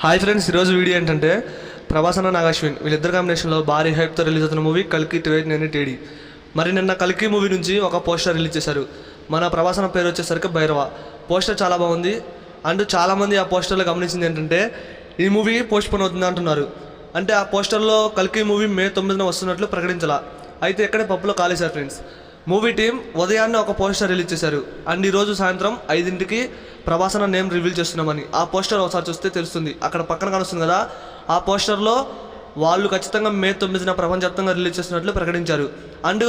Hi friends, ఈరోజు video ఏంటంటే ప్రభాస్ అన్న నాగశ్విన్ వీళ్ళిద్దరు కాంబినేషన్లో భారీ హైప్తో రిలీజ్ అవుతున్న మూవీ కల్కి 28 టేడి. మరి నిన్న కల్కి మూవీ నుంచి ఒక పోస్టర్ రిలీజ్ చేశారు. మన ప్రభాస్ అన్న పేరు వచ్చేసరికి భైరవ. పోస్టర్ చాలా బాగుంది. అండ్ చాలామంది ఆ పోస్టర్లో గమనించింది ఏంటంటే ఈ మూవీ పోస్ట్ పోన్ అవుతుంది అంటున్నారు. అంటే ఆ పోస్టర్లో కల్కి మూవీ మే 9న వస్తున్నట్లు ప్రకటించాల. అయితే ఎక్కడే పప్పులో కాలేశారు ఫ్రెండ్స్. మూవీ టీం ఉదయాన్నే ఒక పోస్టర్ రిలీజ్ చేశారు. అండ్ ఈరోజు సాయంత్రం 5ంటికి ప్రభాస్ అన్న నేమ్ రివీల్ చేస్తున్నామని. ఆ పోస్టర్ ఒకసారి చూస్తే తెలుస్తుంది. అక్కడ పక్కన కనిపిస్తుంది కదా, ఆ పోస్టర్లో వాళ్ళు ఖచ్చితంగా మే 9న ప్రపంచవ్యాప్తంగా రిలీజ్ చేస్తున్నట్లు ప్రకటించారు. అండ్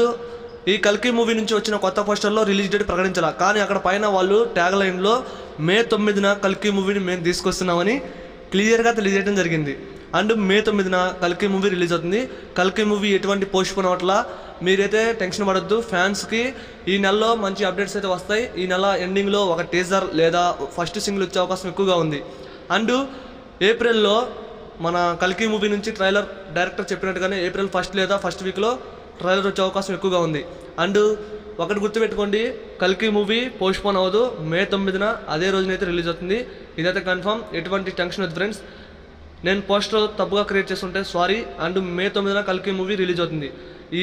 ఈ కల్కి మూవీ నుంచి వచ్చిన కొత్త పోస్టర్లో రిలీజ్ డేట్ ప్రకటించాల. కానీ అక్కడ పైన వాళ్ళు ట్యాగ్ లైన్లో మే 9న కల్కి మూవీని మేము తీసుకొస్తున్నామని క్లియర్గా తెలియజేయడం జరిగింది. అండ్ మే 9న కల్కి మూవీ రిలీజ్ అవుతుంది. కల్కి మూవీ ఎటువంటి పోస్ట్ పోన్ అవ్వట్లా. మీరైతే టెన్షన్ పడొద్దు. ఫ్యాన్స్కి ఈ నెలలో మంచి అప్డేట్స్ అయితే వస్తాయి. ఈ నెల ఎండింగ్లో ఒక టీజర్ లేదా ఫస్ట్ సింగిల్ వచ్చే అవకాశం ఎక్కువగా ఉంది. అండ్ ఏప్రిల్లో మన కల్కి మూవీ నుంచి ట్రైలర్ డైరెక్టర్ చెప్పినట్టుగానే ఏప్రిల్ 1 లేదా ఫస్ట్ వీక్లో ట్రైలర్ వచ్చే అవకాశం ఎక్కువగా ఉంది. అండ్ ఒకటి గుర్తుపెట్టుకోండి, కల్కి మూవీ పోస్ట్ పోన్ అవ్వదు. మే 9న అదే రోజునైతే రిలీజ్ అవుతుంది. ఇదైతే కన్ఫర్మ్. ఎటువంటి టెన్షన్ వద్దు ఫ్రెండ్స్. నేను పోస్టర్ తప్పుగా క్రియేట్ చేస్తుంటే సారీ. అండ్ మే 9న కల్కి మూవీ రిలీజ్ అవుతుంది.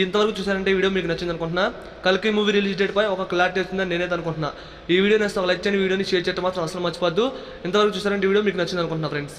ఇంతవరకు చూసారంటే ఈ వీడియో మీకు నచ్చింది అనుకుంటున్నా. కల్కి మూవీ రిలీజ్ డేట్ పై ఒక క్లారిటీ వచ్చిందని నేనైతే అనుకుంటున్నా. ఈ వీడియో నేస్తే ఒక లైక్ చేయండి, వీడియోని షేర్ చేయడం మాత్రం అసలు మర్చిపోద్దు. ఇంతవరకు చూసారంటే ఈ వీడియో మీకు నచ్చింది అనుకుంటున్నా ఫ్రెండ్స్.